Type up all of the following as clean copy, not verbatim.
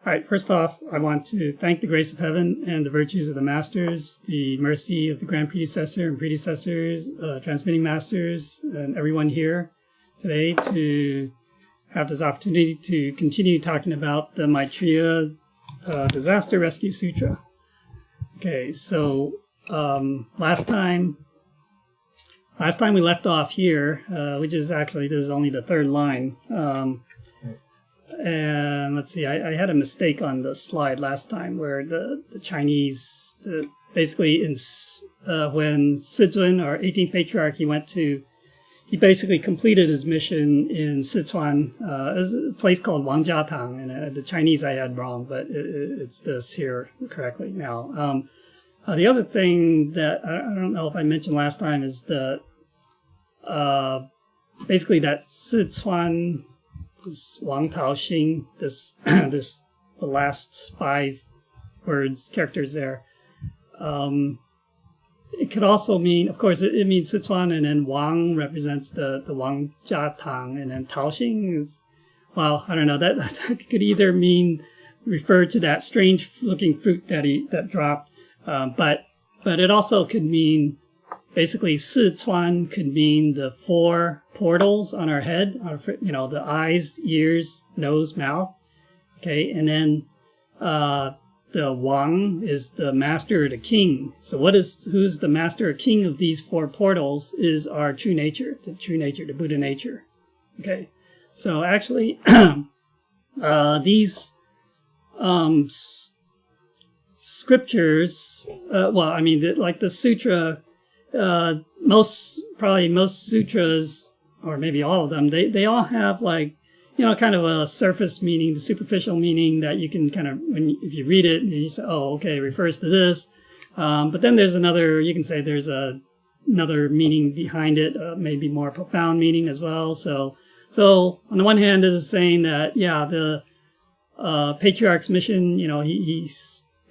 All right, first off, I want to thank the grace of heaven and the virtues of the masters, the mercy of the grand predecessor and predecessors, transmitting masters, and everyone here today to have this opportunity to continue talking about the Maitreya Disaster Rescue Sutra. Okay, so last time we left off here, which is actually, this is only the third line. And let's see, I had a mistake on the slide last time where the Chinese, basically when Sizun, or 18th Patriarch, he basically completed his mission in Sichuan, a place called Wangjiatang, and the Chinese I had wrong, but it's this here correctly now. The other thing that I don't know if I mentioned last time is basically that Sichuan, this Wang Tao Xing, the last 5 characters there. It could also mean, of course, it means Sichuan, and then Wang represents the Wang Jia Tang, and then Tao Xing is, well, I don't know, that could either refer to that strange looking fruit that dropped, but it also could mean, basically, Sichuan could mean the 4 portals on our head, the eyes, ears, nose, mouth. Okay, and then the Wang is the master or the king. So who's the master or king of these 4 portals is our true nature, the Buddha nature. Okay, so actually, these scriptures, like the sutra. Most sutras, or maybe all of them, they all have kind of a surface meaning, the superficial meaning that you can kind of, if you read it, you say, oh, okay, it refers to this. But then there's you can say there's another meaning behind it, maybe more profound meaning as well. So on the one hand, this is saying that, the Patriarch's mission, he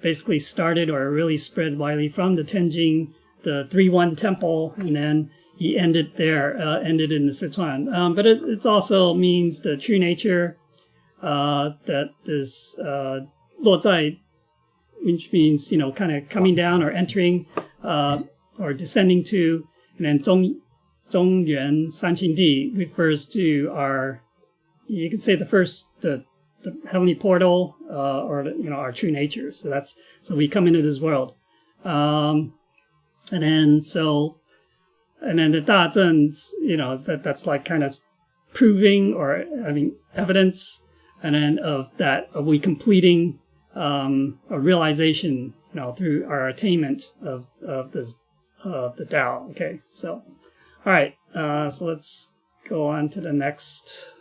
basically started or really spread widely from the Tenjing, the 3-1 temple, and then he ended in the Sichuan. But it also means the true nature, that this luozai, which means, kind of coming down or entering, or descending to, and then Zhongyuan Sanqing Di refers to you could say the heavenly portal, or our true nature. So we come into this world. And then the Dazhen, that's like kind of proving or evidence, and then of we completing a realization, through our attainment of the Tao. Okay, so all right, so let's go on to the next.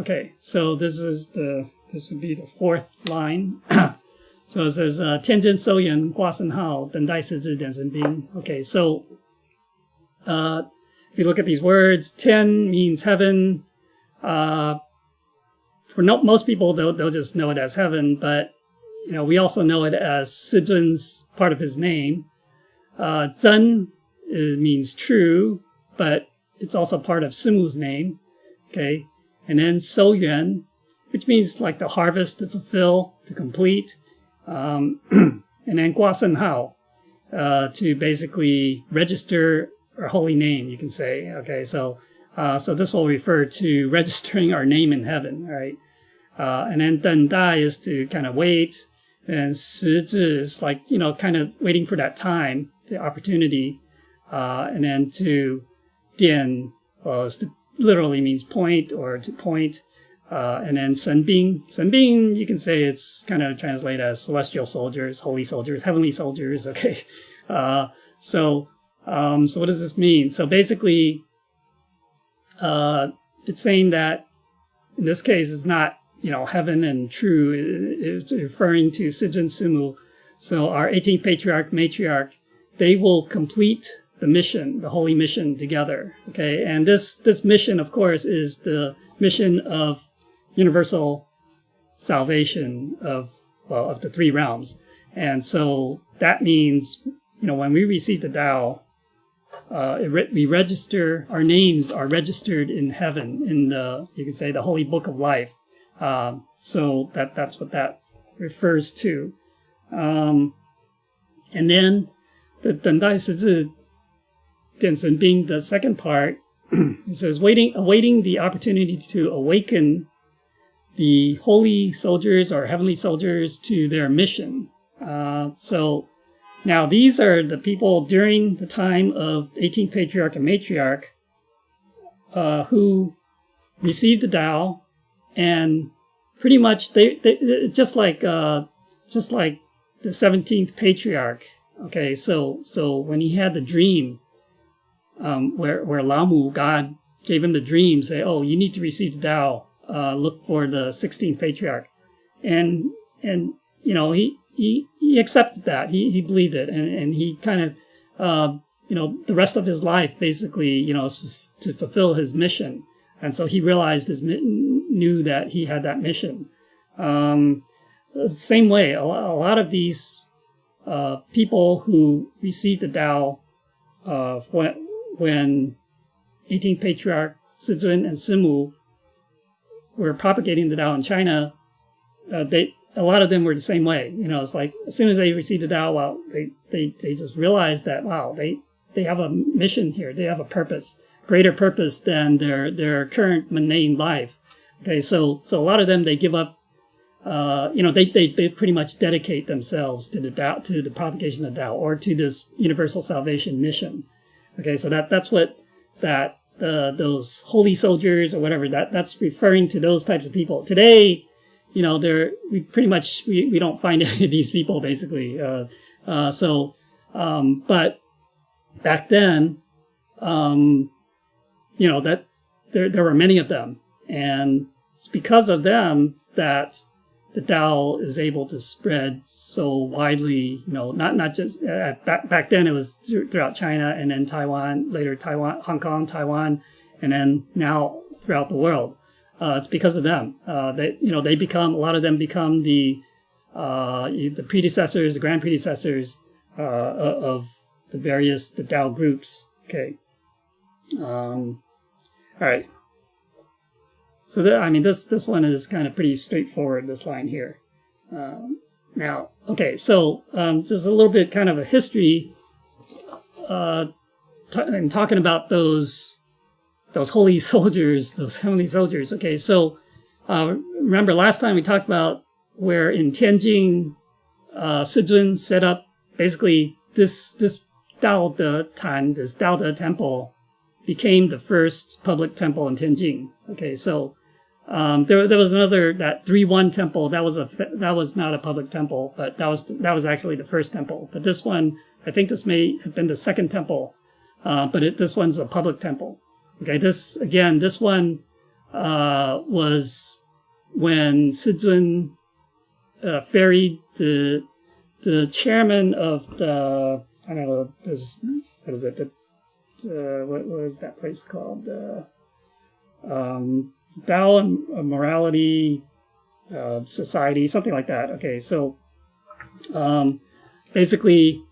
Okay, so this would be the 4th line. So it says, Tianzhen Souyan Guasen Hao Dendai Sizhi Densen Bing. Okay, so if you look at these words, Tian means heaven. For most people, they'll just know it as heaven, but we also know it as Sizun's part of his name. Zhen means true, but it's also part of Sumu's name. Okay, and then Souyuan, which means like the harvest, to fulfill, to complete. And then Guasen Hao, to basically register our holy name, you can say. Okay, so this will refer to registering our name in heaven, right? And then Dendai is to kind of wait, and Shizhi is like, kind of waiting for that time, the opportunity, and then to Dian, literally means point or to point. And then Senbing, you can say it's kind of translated as celestial soldiers, holy soldiers, heavenly soldiers. Okay, so what does this mean? So basically, it's saying that in this case, it's not heaven and true. It's referring to Sizun Sumu. So our 18th Patriarch, Matriarch, they will complete the mission, the holy mission together. Okay, and this mission, of course, is the mission of universal salvation of the 3 realms. And so that means, when we receive the Tao, we register, our names are registered in heaven, in you can say, the holy book of life. So that's what that refers to. And then the 等待十字典神兵 the second part, it says, awaiting the opportunity to awaken the holy soldiers or heavenly soldiers to their mission. So now these are the people during the time of 18th Patriarch and Matriarch who received the Tao, and pretty much they just like the 17th Patriarch. Okay, so when he had the dream, where Lao Mu, God, gave him the dream, say, oh, you need to receive the Tao, look for the 16th Patriarch. And you know, he accepted that. He believed it. And he kind of, you know, the rest of his life, basically, you know, to fulfill his mission. And so he realized knew that he had that mission. So the same way, a lot of these people who received the Tao when 18th Patriarch Sizun and Simu were propagating the Tao in China, a lot of them were the same way. You know, it's like as soon as they received the Tao, well, they just realized that, wow, they have a mission here. They have a purpose, greater purpose than their current mundane life. Okay, so a lot of them, they give up. You know, they pretty much dedicate themselves to the Tao, to the propagation of the Tao, or to this universal salvation mission. Okay, so that's what those holy soldiers or whatever, that's referring to those types of people. Today, you know, we don't find any of these people basically. But back then, you know, that there were many of them, and it's because of them that the Tao is able to spread so widely. You know, not just back then it was throughout China, and then Taiwan, later Taiwan, Hong Kong, Taiwan, and then now throughout the world. It's because of them. They become, a lot of them become the predecessors, the grand predecessors of the Tao groups. Okay. All right. So this one is kind of pretty straightforward, this line here. Now, okay, so just a little bit kind of a history and talking about those holy soldiers, those heavenly soldiers. Okay, so remember last time we talked about where in Tianjin, Sizun set up basically this Dao De Tan, this Dao De Temple became the first public temple in Tianjin. Okay, so there was another, that 3-1 temple, that was not a public temple, but that was actually the first temple. But this one, I think this may have been the second temple, but this one's a public temple. Okay, this one was when Sizun ferried the chairman of the, I don't know, what is it? What was that place called? Tao and Morality Society, something like that. Okay, so basically,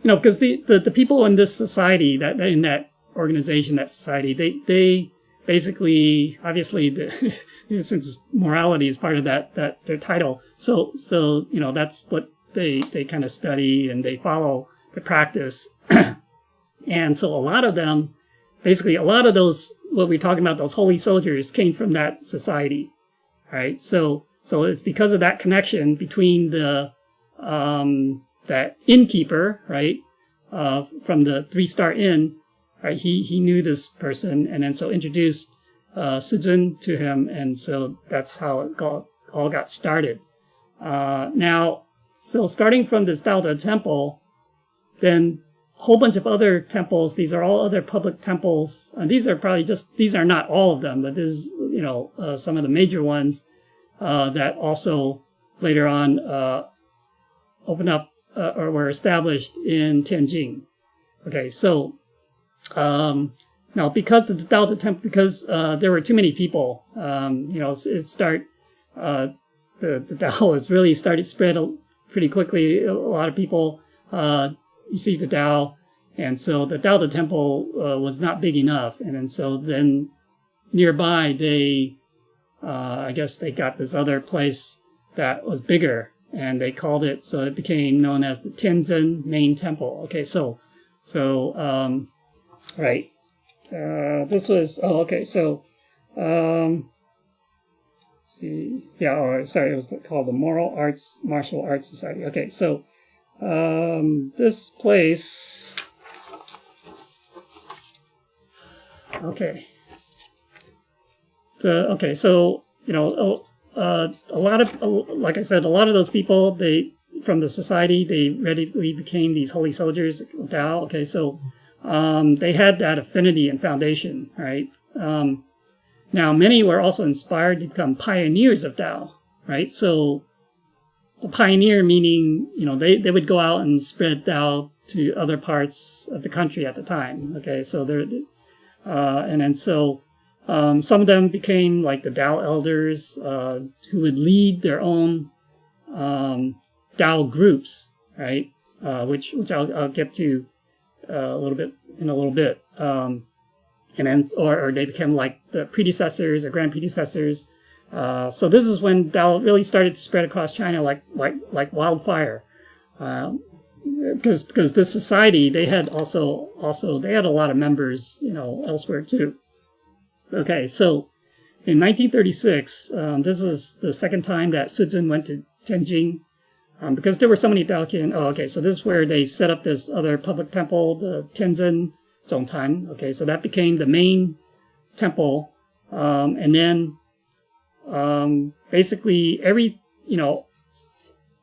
you know, because the people in this society, that in that organization, that society, they basically, obviously, since morality is part of that their title, so you know, that's what they kind of study and they follow the practice. And so a lot of them, basically a lot of those, what we're talking about, those holy soldiers came from that society, right? So it's because of that connection between that innkeeper, right, from the 3-star inn, right? He knew this person, and then so introduced Sizun to him, and so that's how it all got started. Now, so starting from this Dao De Temple, then a whole bunch of other temples. These are all other public temples. And these are not all of them, but this is, you know, some of the major ones that also later on opened up or were established in Tianjin. Okay, so now because the Dao De Temple, because there were too many people, you know, the Dao has really started spread pretty quickly. A lot of people received the Tao, and so the Dao De Temple was not big enough, and so then nearby they I guess they got this other place that was bigger, and they called it, so it became known as the Tenzin Main Temple. Okay, right. This was, let's see, sorry, it was called the Martial Arts Society. Okay, so this place, okay. So, a lot of, like I said, a lot of those people, from the society, they readily became these holy soldiers, Tao. Okay, so they had that affinity and foundation, right? Now, many were also inspired to become pioneers of Tao, right? So the pioneer meaning, they would go out and spread Tao to other parts of the country at the time. Okay, so some of them became like the Tao elders, who would lead their own Tao groups, right? Which I'll get to a little bit. And then, or they became like the predecessors or grand predecessors. So this is when Tao really started to spread across China like wildfire. Because this society, they had they had a lot of members, elsewhere too. Okay, so in 1936, this is the second time that Suzun went to Tianjin, because there were so many Daoqian. So this is where they set up this other public temple, the Tenzin Zongtan. Okay, so that became the main temple, and then basically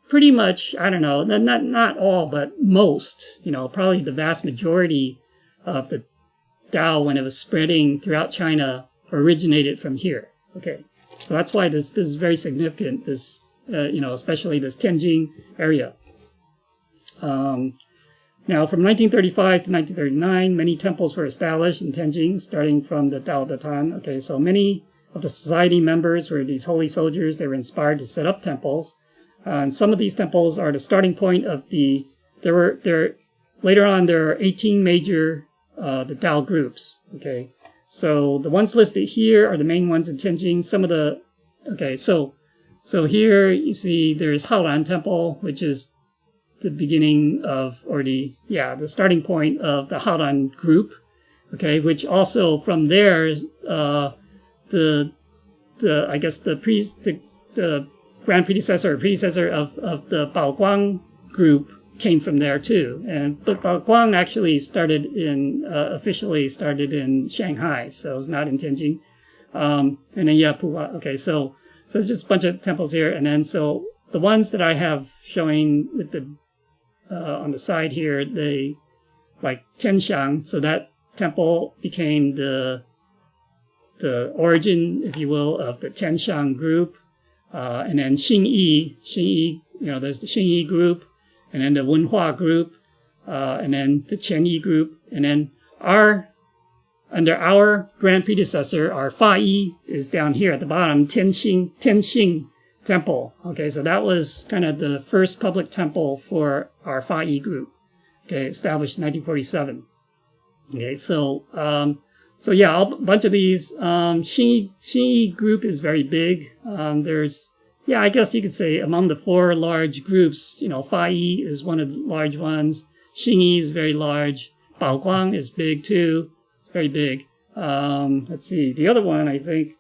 pretty much, I don't know, not all, but most, probably the vast majority of the Tao, when it was spreading throughout China, originated from here. Okay, so that's why this is very significant. This, especially this Tianjin area. Now, from 1935 to 1939, many temples were established in Tianjin, starting from the Tao De Tan. Okay, so many of the society members were these holy soldiers. They were inspired to set up temples, and some of these temples are the starting point of later on there are 18 major the Tao groups. Okay, so the ones listed here are the main ones in Tianjin. So here you see there's Howland Temple, which is the beginning of, or the starting point of the Howland group. Okay, which also from there, the grand predecessor of the Baoguang group came from there too. But Baoguang actually officially started in Shanghai, so it's not in Tianjin. And then Puhua. Okay, so it's just a bunch of temples here, and then so the ones that I have showing with the on the side here, they like Tianxiang. So that temple became the origin, if you will, of the Tianxiang group, and then Xingyi, there's the Xingyi group, and then the Wenhua group, and then the Qianyi group, and then under our grand predecessor, our Fayi is down here at the bottom, Tianxing Temple. Okay, so that was kind of the first public temple for our Fayi group. Okay, established in 1947. Okay, so a bunch of these. Xingyi group is very big. I guess you could say among the four large groups, Fayi is one of the large ones. Xingyi is very large. Baoguang is big too. It's very big. Let's see. The other one, I think,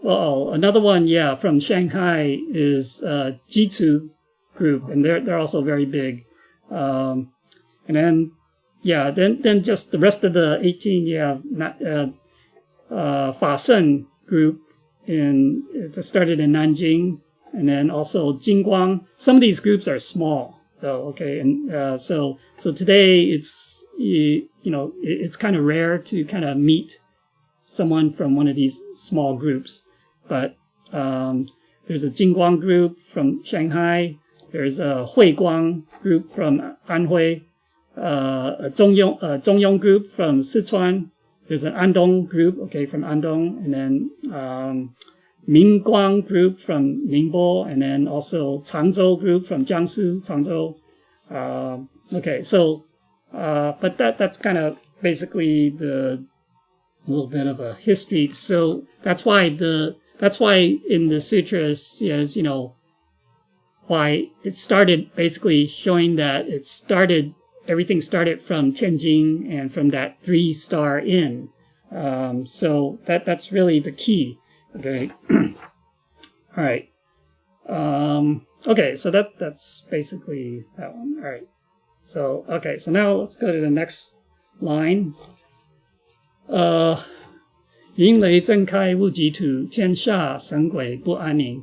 another one, from Shanghai is Jitsu group, and they're also very big. And then just the rest of the 18, Fa Sheng group it started in Nanjing, and then also Jingguang. Some of these groups are small, though. Okay, and so today it's it's kind of rare to kind of meet someone from one of these small groups. But there's a Jingguang group from Shanghai. There's a Huiguang group from Anhui. A Zongyong group from Sichuan. There's an Andong group, from Andong, and then Mingguang group from Ningbo, and then also Changzhou group from Jiangsu, Changzhou. But that's kind of basically the little bit of a history. So that's why that's why in the sutras, yes, why it started basically showing that everything started from Tianjin and from that 3-star inn. So that's really the key. Okay. All right. Okay, so that's basically that one. All right. So, okay, so now let's go to the next line. 云雷震开雾集土，天下神鬼不安宁.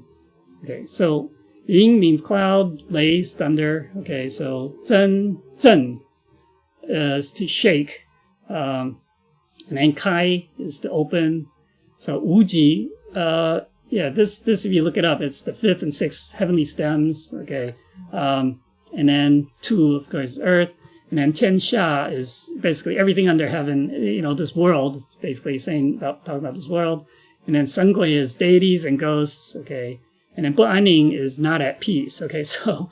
Okay, so Ying means cloud, lays, thunder. Okay, so zhen is to shake. And then kai is to open. So wuji, this if you look it up, it's the 5th and 6th heavenly stems. Okay, and then 2, of course, earth. And then tianxia is basically everything under heaven, this world. It's basically talking about this world. And then sengui is deities and ghosts, okay. And then bu'aning is not at peace, okay. So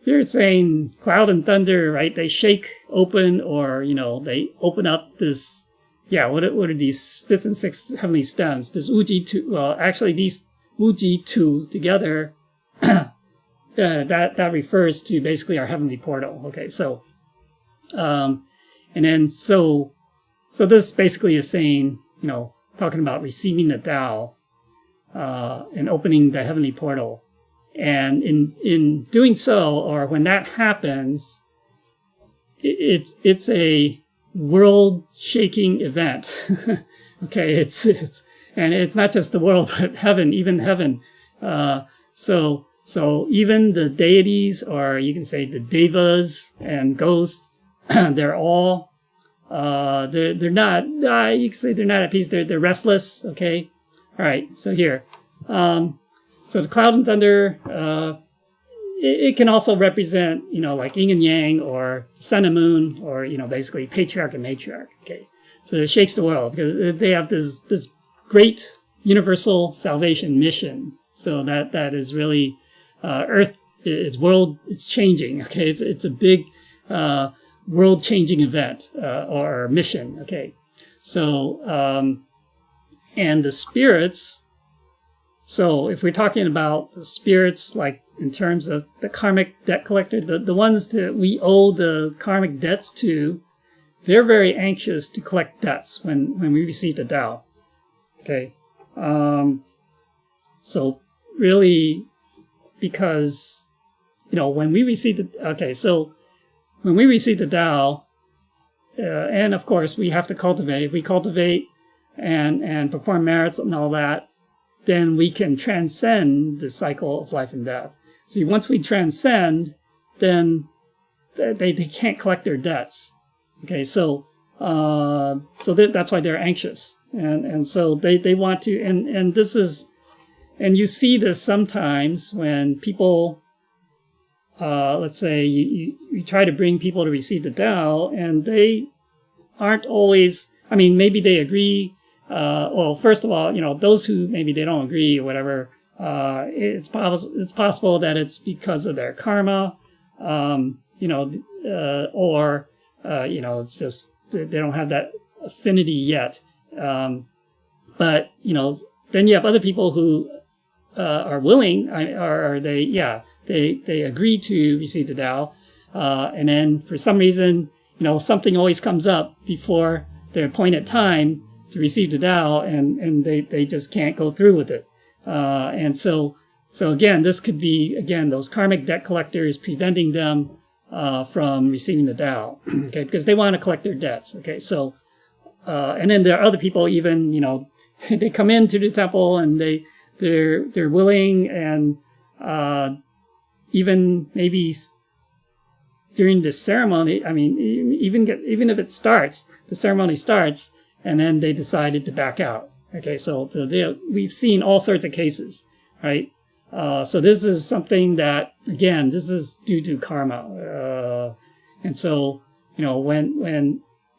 here it's saying cloud and thunder, right? They shake open, or, they open up this, what are these 5th and 6th heavenly stems? This uji tu, well, actually these uji tu together, that refers to basically our heavenly portal. Okay, so, and then so this basically is saying, talking about receiving the Tao, and opening the heavenly portal, and in doing so, or when that happens, it's a world-shaking event. Okay, it's and it's not just the world, but heaven, even heaven. So even the deities, or you can say the devas and ghosts, they're all they're not. You can say they're not at peace. They're restless. Okay, all right. So here, so the cloud and thunder, it can also represent, like yin and yang, or sun and moon, or basically patriarch and matriarch. Okay, so it shakes the world because they have this great universal salvation mission. So that is really. Earth, it's changing. Okay, it's a big world-changing event or mission. Okay, so and the spirits. So if we're talking about the spirits, like in terms of the karmic debt collector, the ones that we owe the karmic debts to, they're very anxious to collect debts when we receive the Tao. Okay, so really. Because, when we receive the Tao, and of course we have to cultivate. If we cultivate and perform merits and all that, then we can transcend the cycle of life and death. See, once we transcend, then they can't collect their debts. Okay, so that's why they're anxious, and so they want to, and this is. And you see this sometimes when people, let's say you try to bring people to receive the Tao, and they aren't always, maybe they agree. Well, first of all, those who maybe they don't agree or whatever, it's possible that it's because of their karma, or, it's just they don't have that affinity yet. But, then you have other people who, are willing, or they agree to receive the Tao, and then for some reason, something always comes up before their appointed time to receive the Tao, and they just can't go through with it. And so again, this could be, those karmic debt collectors preventing them from receiving the Tao, okay, because they want to collect their debts. Okay, so and then there are other people, even, they come into the temple and they're willing, and even maybe during the ceremony, even if it starts, the ceremony starts, and then they decided to back out. Okay, so we've seen all sorts of cases, right? So this is something that, again, this is due to karma, and so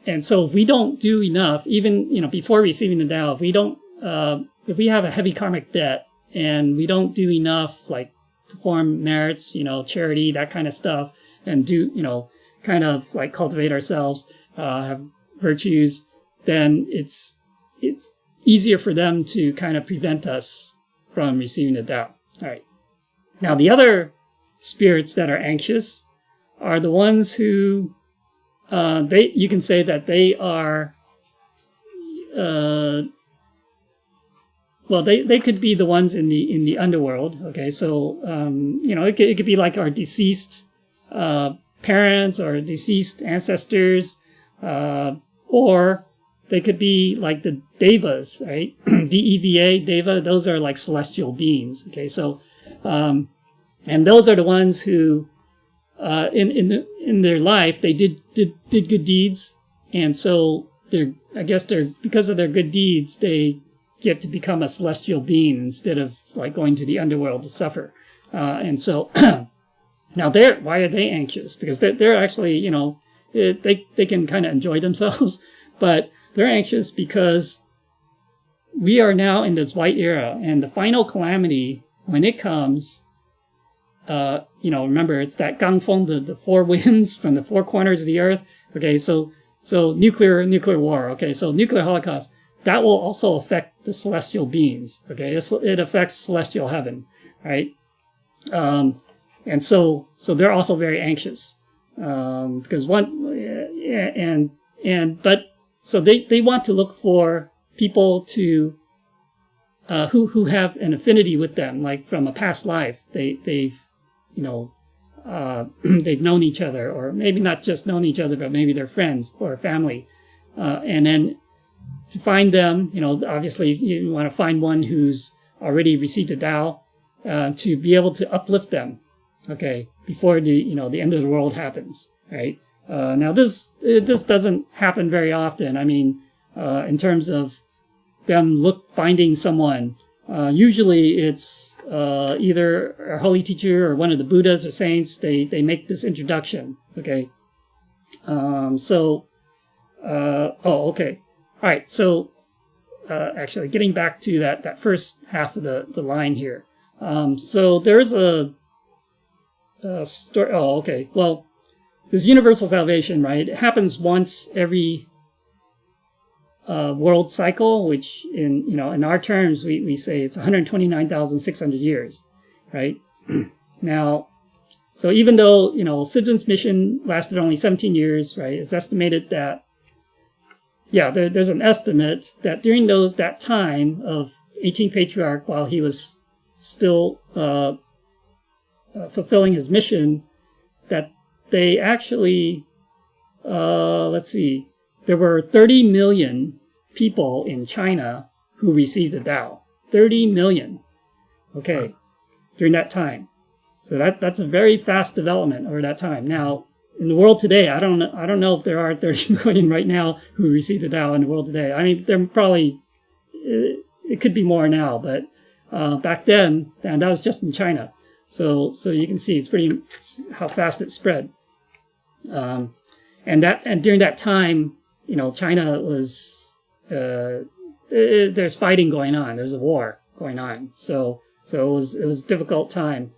and so if we don't do enough, even before receiving the Tao, if we have a heavy karmic debt and we don't do enough, like perform merits, charity, that kind of stuff, and do, kind of like cultivate ourselves, have virtues, then it's easier for them to kind of prevent us from receiving the Tao. All right. Now, the other spirits that are anxious are the ones who you can say that they are, they could be the ones in the underworld. Okay, so it could be like our deceased parents or deceased ancestors, or they could be like the devas, right? Deva, deva. Those are like celestial beings. Okay, so and those are the ones who in their life they did good deeds, and so because of their good deeds they get to become a celestial being instead of like going to the underworld to suffer. And so now why are they anxious? Because they're actually, they can kind of enjoy themselves, but they're anxious because we are now in this white era, and the final calamity, when it comes, remember, it's that gangfeng, the four winds from the four corners of the earth. Okay, so nuclear war. Okay, so nuclear holocaust, that will also affect the celestial beings. Okay, it affects celestial heaven, right? And so they're also very anxious, because so they want to look for people to who have an affinity with them, like from a past life. They've known each other, or maybe not just known each other, but maybe they're friends or family. And then to find them, obviously you want to find one who's already received a Tao, to be able to uplift them, okay, before the end of the world happens, right? Now this doesn't happen very often. I mean, in terms of them finding someone, usually it's either a holy teacher or one of the Buddhas or saints. They make this introduction, okay. Okay. All right, so actually getting back to that first half of the line here. So there's a story. Oh, okay. Well, this universal salvation, right? It happens once every world cycle, which in our terms we say it's 129,600 years, right? Now, so even though Sidrun's mission lasted only 17 years, right? It's estimated that there's an estimate that during that time of 18th Patriarch, while he was still fulfilling his mission, that they actually, there were 30 million people in China who received the Tao. 30 million, okay, during that time. So that's a very fast development over that time. Now, in the world today, I don't know if there are 30 million right now who received the Tao in the world today. I mean, there probably, it could be more now, but back then, and that was just in China. So you can see it's pretty how fast it spread. And during that time, China was there's fighting going on. There's a war going on. So it was a difficult time.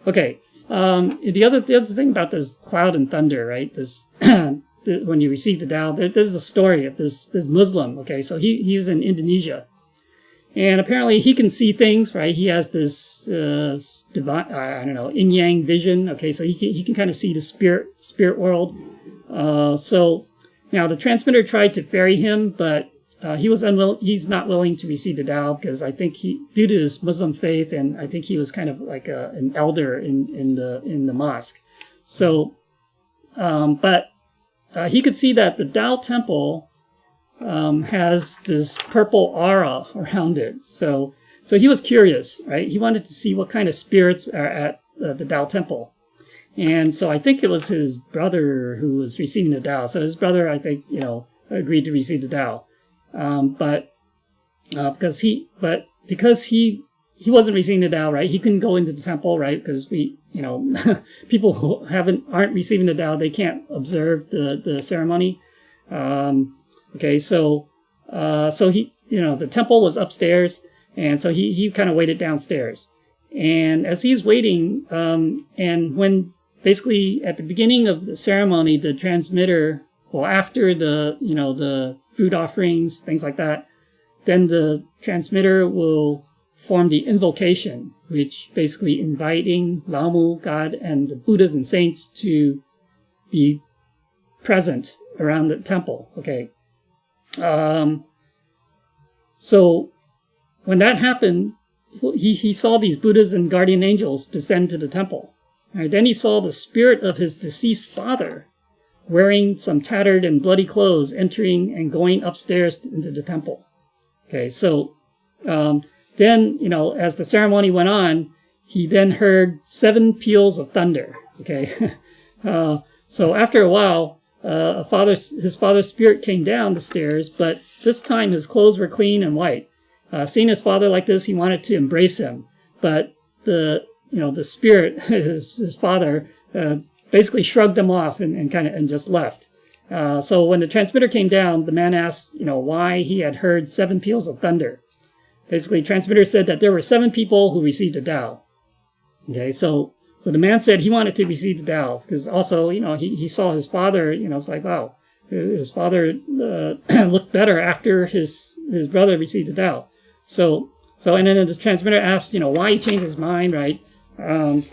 Okay. The other thing about this cloud and thunder, right? This when you receive the Tao, there's a story of this Muslim. Okay, so he was in Indonesia, and apparently he can see things, right? He has this divine, yin yang vision. Okay, so he can kind of see the spirit world. So now the transmitter tried to ferry him, but he's not willing to receive the Tao, because I think due to his Muslim faith, and I think he was kind of like an elder in the mosque. So, but he could see that the Tao Temple has this purple aura around it. So he was curious, right? He wanted to see what kind of spirits are at the Tao Temple. And so I think it was his brother who was receiving the Tao. So his brother, I think, agreed to receive the Tao. Because he wasn't receiving the Tao, right? He couldn't go into the temple, right? Because people who aren't receiving the Tao, they can't observe the ceremony. Okay, so he, the temple was upstairs, and so he kind of waited downstairs. And as he's waiting, and when basically at the beginning of the ceremony, the transmitter Well, after the food offerings, things like that, then the transmitter will form the invocation, which basically inviting Lamu, God, and the Buddhas and saints to be present around the temple. Okay. So when that happened, he saw these Buddhas and guardian angels descend to the temple. Right, then he saw the spirit of his deceased father wearing some tattered and bloody clothes entering and going upstairs into the temple. Okay, so then, as the ceremony went on, he then heard 7 peals of thunder. Okay, so after a while, his father's spirit came down the stairs, but this time his clothes were clean and white. Seeing his father like this, he wanted to embrace him, but the spirit, his father, basically shrugged him off and just left. So when the transmitter came down, the man asked, why he had heard 7 peals of thunder. Basically, transmitter said that there were 7 people who received the Tao. Okay, so the man said he wanted to receive the Tao because also, he saw his father. It's like, wow, his father looked better after his brother received the Tao. So and then the transmitter asked, why he changed his mind, right? And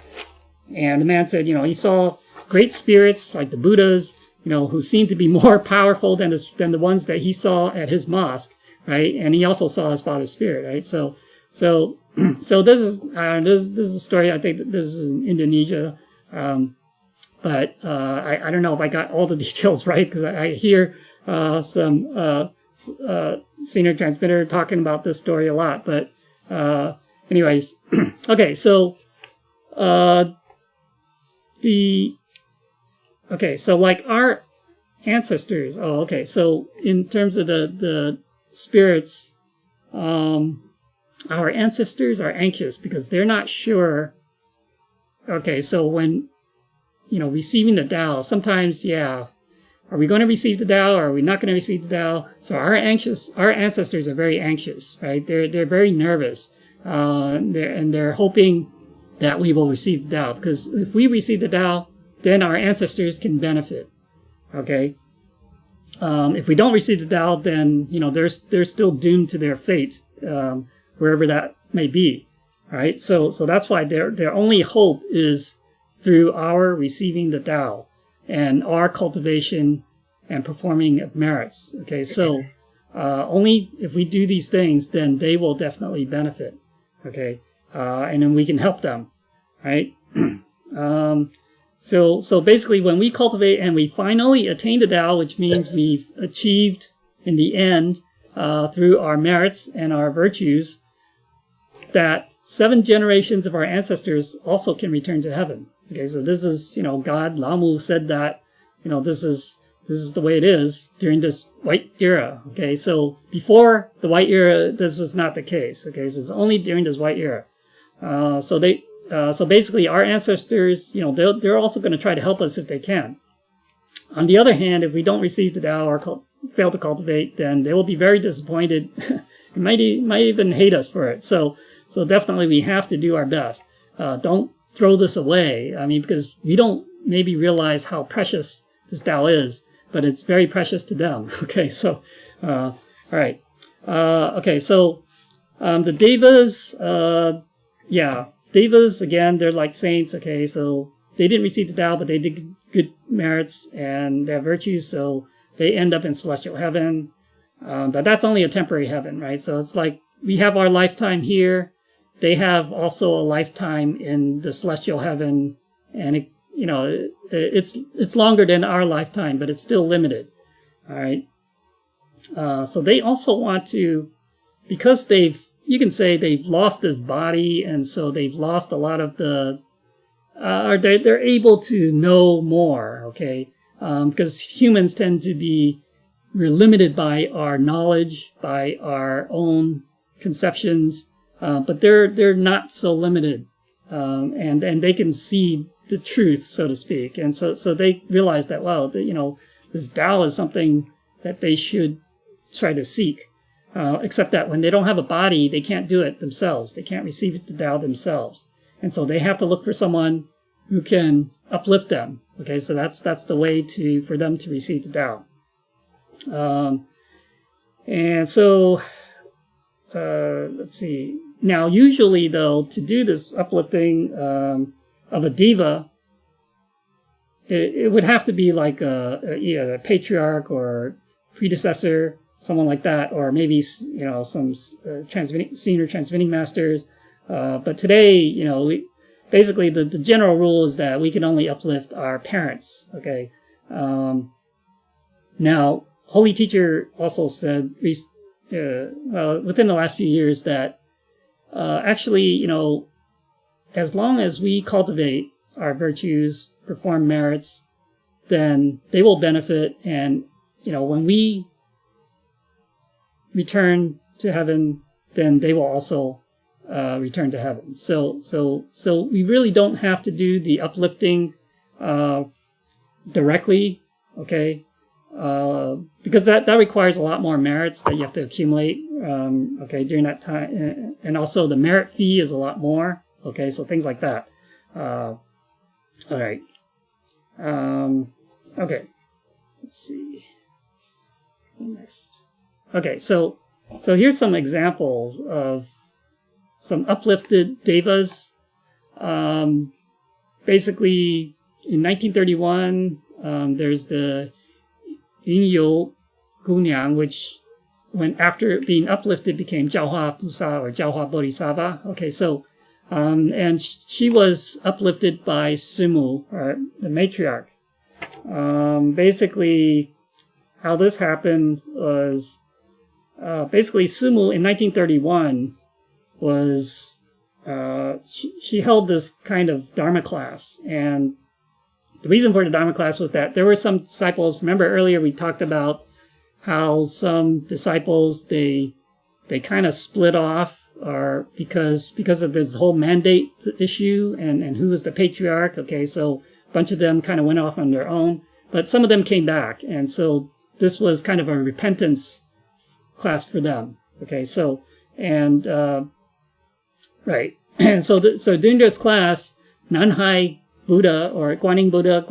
the man said, he saw great spirits like the Buddhas, who seemed to be more powerful than the ones that he saw at his mosque, right? And he also saw his father's spirit, right? So this is a story. I think that this is in Indonesia, but I don't know if I got all the details right because I hear some senior transmitter talking about this story a lot. But anyways, okay, so. So like our ancestors, so in terms of the spirits, our ancestors are anxious because they're not sure. Okay, so when, receiving the Tao, sometimes, are we going to receive the Tao or are we not going to receive the Tao? So our ancestors are very anxious, right? They're very nervous, they're hoping that we will receive the Tao, because if we receive the Tao, then our ancestors can benefit. Okay. If we don't receive the Tao, then they're still doomed to their fate, wherever that may be. Right. So that's why their only hope is through our receiving the Tao and our cultivation and performing of merits. Okay. So only if we do these things, then they will definitely benefit. Okay. And then we can help them, right? So basically, when we cultivate and we finally attain the Tao, which means we've achieved in the end through our merits and our virtues, that 7 generations of our ancestors also can return to heaven. Okay, so this is God Lamu said that this is the way it is during this white era. Okay, so before the white era, this was not the case. Okay, so it's only during this white era. So basically our ancestors, they're also going to try to help us if they can. On the other hand, if we don't receive the Tao or fail to cultivate, then they will be very disappointed. might even hate us for it. So definitely we have to do our best. Don't throw this away. I mean, because we don't maybe realize how precious this Tao is, but it's very precious to them. Okay, so, all right. Okay, so the Devas, Devas, again, they're like saints. Okay, so they didn't receive the Tao, but they did good merits and they have virtues, so they end up in celestial heaven. But that's only a temporary heaven, right? So it's like we have our lifetime here. They have also a lifetime in the celestial heaven, and it's longer than our lifetime, but it's still limited. All right. So they also want to, because you can say they've lost this body, and so they've lost a lot of they're able to know more, okay? Because humans tend to be, we're limited by our knowledge, by our own conceptions, but they're not so limited, and they can see the truth, so to speak, and so they realize that, wow, this Tao is something that they should try to seek. Except that when they don't have a body, they can't do it themselves. They can't receive the Tao themselves. And so they have to look for someone who can uplift them. Okay, so that's the way for them to receive the Tao. And so, let's see. Now, usually, though, to do this uplifting of a diva, it would have to be like either a patriarch or predecessor, someone like that, or maybe some senior transmitting masters. But today, basically the general rule is that we can only uplift our parents. Okay. Now, Holy Teacher also said, within the last few years, that actually, as long as we cultivate our virtues, perform merits, then they will benefit. And, when we return to heaven, then they will also return to heaven. So we really don't have to do the uplifting directly, okay? Because that requires a lot more merits that you have to accumulate, during that time. And also the merit fee is a lot more, okay? So things like that. All right. Okay. Let's see. Next. Okay, so here's some examples of some uplifted devas. Basically, in 1931, there's the Yunyo Gunyang, which, after being uplifted, became Jiaohua Pusa or Jiaohua Bodhisattva. Okay, so, and she was uplifted by Sumu, or the matriarch. Basically, how this happened was, basically Sumu in 1931 was, she held this kind of Dharma class. And the reason for the Dharma class was that there were some disciples. Remember earlier we talked about how some disciples, they kind of split off, or because of this whole mandate issue and who was the patriarch. Okay, so a bunch of them kind of went off on their own, but some of them came back. And so this was kind of a repentance class for them. Okay, so, and, right. And so during this class, Nanhai Buddha, or Guanyin Buddha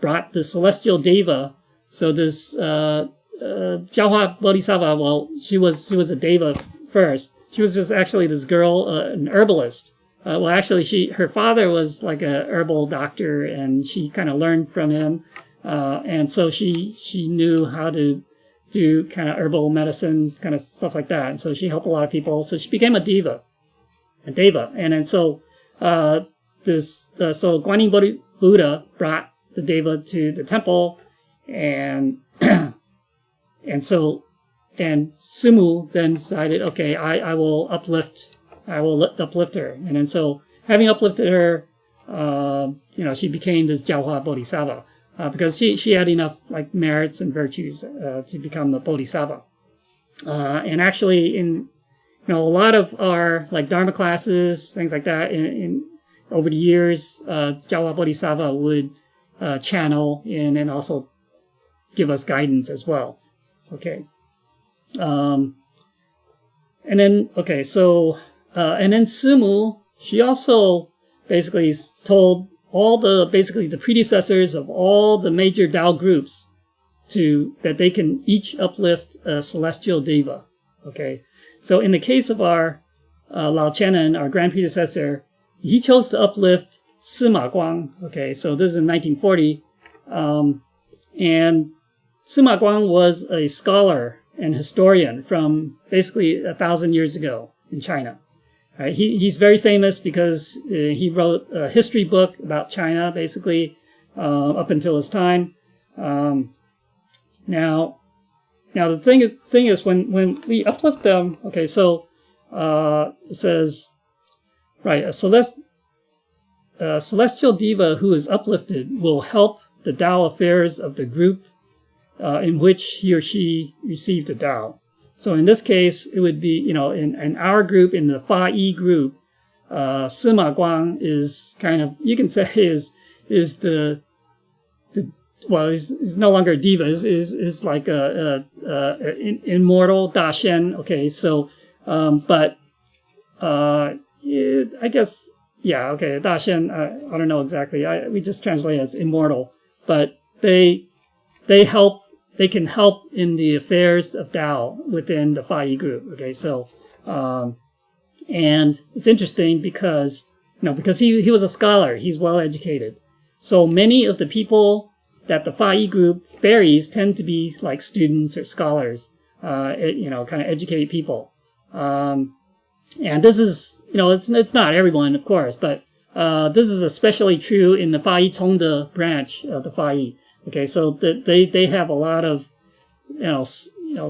brought the celestial deva. So this, Jiaohua Bodhisattva, well, she was a deva first. She was just actually this girl, an herbalist. Well, actually, her father was like a herbal doctor, and she kind of learned from him. And so she knew how to do kind of herbal medicine, kind of stuff like that. And so she helped a lot of people. So she became a deva. And then so, so Guanyin Buddha brought the deva to the temple, and Sumu then decided, okay, I will uplift her. And then so, having uplifted her, she became this Jiaohua Bodhisattva. Because she had enough like merits and virtues to become a bodhisattva. And actually, in a lot of our like Dharma classes, things like that, in over the years, Jiaohua Bodhisattva would channel in and also give us guidance as well. Okay. And then Sumu, she also basically told all the predecessors of all the major Tao groups that they can each uplift a celestial deva. Okay, so in the case of our Lao Chenan, our grand predecessor, he chose to uplift Sima Guang. Okay, so this is in 1940, and Sima Guang was a scholar and historian from basically 1,000 years ago in China. He's very famous because he wrote a history book about China, basically, up until his time. Now the thing is when we uplift them, okay, so it says, right, a celestial deva who is uplifted will help the Tao affairs of the group in which he or she received the Tao. So in this case, it would be, in our group, in the Fa Yi group, Sima Guang is kind of, you can say is he's no longer a diva, is like a immortal Da Shen. Okay, so, I guess, yeah, okay, Da Shen, I don't know exactly. We just translate it as immortal, but they help they can help in the affairs of Tao within the Fa Yi group. Okay, so and it's interesting because he was a scholar, he's well educated. So many of the people that the Fa Yi group ferries tend to be like students or scholars, kind of educated people. And this is, it's not everyone, of course, but this is especially true in the Fa Yi Congde branch of the Fa Yi. Okay, so they have a lot of,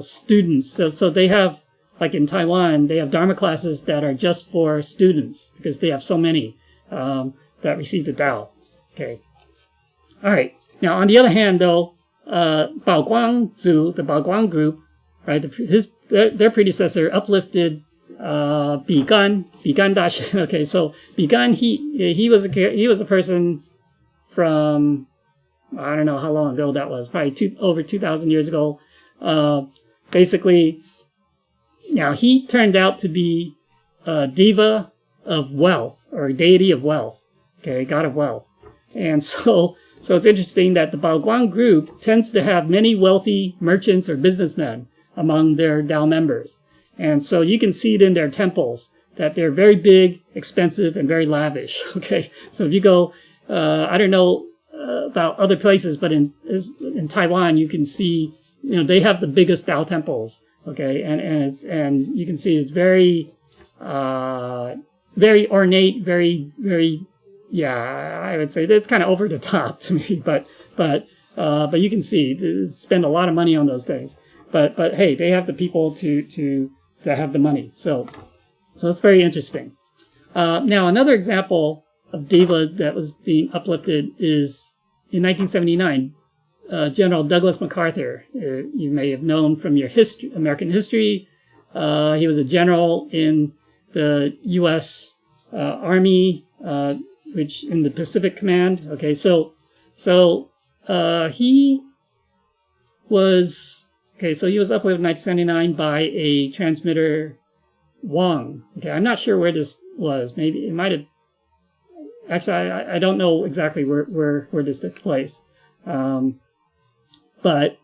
students. So they have, like in Taiwan, they have Dharma classes that are just for students because they have so many that receive the Tao. Okay. All right. Now, on the other hand, though, Baoguang Zhu, the Baoguang group, right, their predecessor, Uplifted Bigan Dash. Okay, so Bigan, he was a person from, I don't know how long ago that was, probably over 2,000 years ago. Basically, now he turned out to be a diva of wealth, or a deity of wealth, okay, god of wealth. And so it's interesting that the Baoguang group tends to have many wealthy merchants or businessmen among their Dao members. And so you can see it in their temples that they're very big, expensive, and very lavish. Okay, so if you go, I don't know about other places, but in Taiwan, you can see, they have the biggest Dao temples. Okay, and you can see it's very, very ornate, very, very, I would say it's kind of over the top to me, but you can see they spend a lot of money on those things. But hey, they have the people to have the money. So it's very interesting. Now another example of Deva that was being uplifted is in 1979. General Douglas MacArthur, you may have known from your American history. He was a general in the U.S. Army, which in the Pacific Command. Okay, so he was uplifted in 1979 by a transmitter Wang. Okay, I'm not sure where this was. Maybe it might have. Actually, I don't know exactly where this took place. But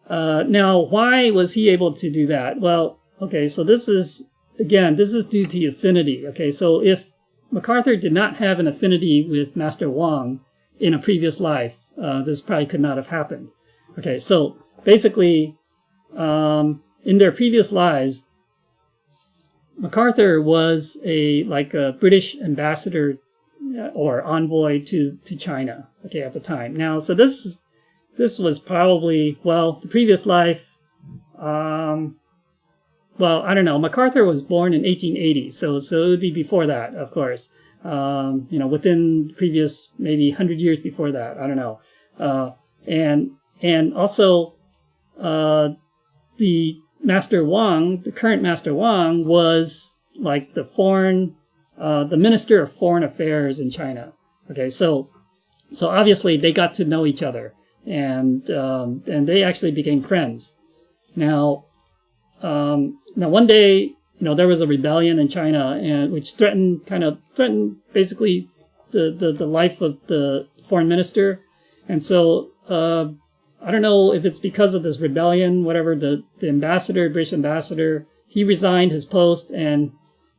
now, why was he able to do that? Well, okay, so this is due to affinity. Okay, so if MacArthur did not have an affinity with Master Wang in a previous life, this probably could not have happened. Okay, so basically, in their previous lives, MacArthur was a British ambassador or envoy to China. Okay, at the time. Now, so this was probably, the previous life, I don't know. MacArthur was born in 1880, so it would be before that, of course. Within the previous maybe 100 years before that, I don't know. And also, the Master Wang, the current Master Wang, was like the Minister of Foreign Affairs in China. Okay, so obviously they got to know each other. And they actually became friends. Now one day, there was a rebellion in China, which threatened basically the life of the foreign minister. And so I don't know if it's because of this rebellion, whatever. The British ambassador, he resigned his post and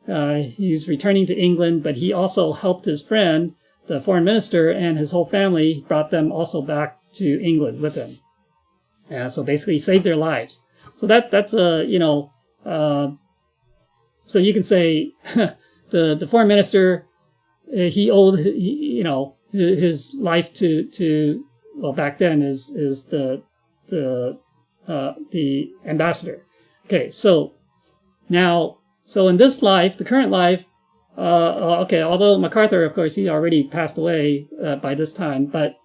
he's returning to England. But he also helped his friend, the foreign minister, and his whole family, brought them also back to England with him. So basically saved their lives. So that's so you can say the foreign minister, he owed his life to back then is the ambassador. Okay, so in this life, the current life, although MacArthur, of course, he already passed away by this time, but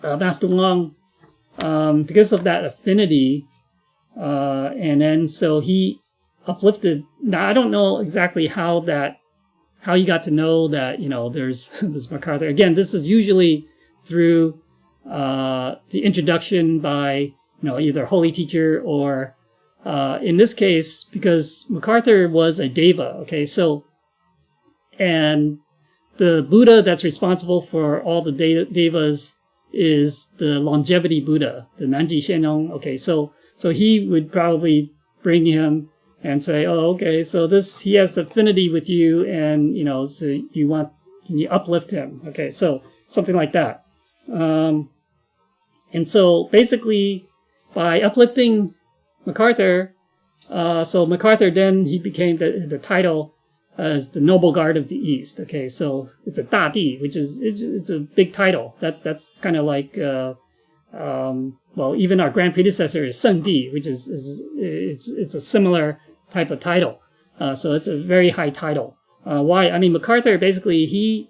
Master Wang, because of that affinity, and then so he uplifted. Now I don't know exactly how you got to know that there's this MacArthur. Again, this is usually through the introduction by either holy teacher or in this case because MacArthur was a deva. Okay, so and the Buddha that's responsible for all the devas is the longevity Buddha, the Nanji Shenong. Okay, so he would probably bring him and say, oh, okay, so he has affinity with you, and, so can you uplift him? Okay, so something like that. And so basically, by uplifting MacArthur, so MacArthur then he became the title as the Noble Guard of the East. Okay, so it's a 大帝, which is it's a big title. That's kind of like well, even our grand predecessor is 圣帝, which is it's a similar type of title. So it's a very high title. Why? I mean, MacArthur basically he